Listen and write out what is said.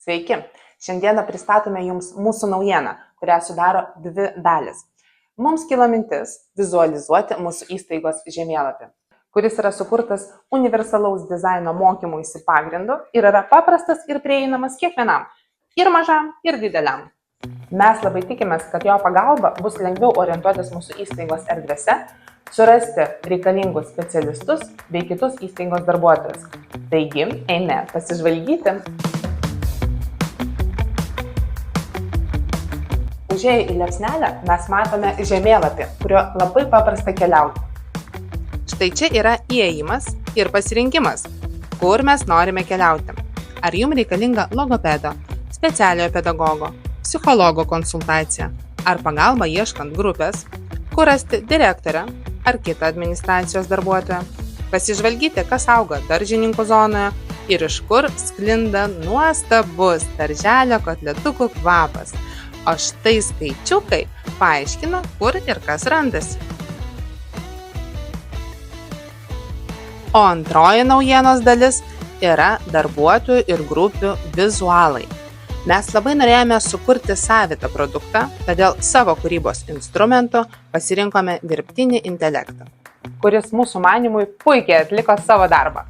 Sveiki! Šiandieną pristatome Jums mūsų naujieną, kurią sudaro dvi dalis. Mums kilo mintis vizualizuoti mūsų įstaigos žemėlapį, kuris yra sukurtas universalaus dizaino mokymuisi pagrindu ir yra paprastas ir prieinamas kiekvienam, ir mažam, ir dideliam. Mes labai tikimės, kad jo pagalba bus lengviau orientuotis mūsų įstaigos erdvėse, surasti reikalingus specialistus bei kitus įstaigos darbuotojus. Taigi, eime pasižvalgyti. Užėję į liepsnelę mes matome žemėlapį, kuriuo labai paprasta keliauti. Štai čia yra įėjimas ir pasirinkimas, kur mes norime keliauti. Ar jums reikalinga logopedo, specialiojo pedagogo, psichologo konsultacija, ar pagalba ieškant grupės, kur rasti direktorę ar kitą administracijos darbuotoją. Pasižvalgyti, kas auga daržininkų zonoje ir iš kur sklinda nuostabus darželio kotletukų kvapas. O štai skaičiukai paaiškina, kur ir kas randasi. O antroji naujienos dalis yra darbuotojų ir grupių vizualai. Mes labai norėjome sukurti savitą produktą, todėl savo kūrybos instrumentu pasirinkome dirbtinį intelektą, kuris mūsų manymui puikiai atliko savo darbą.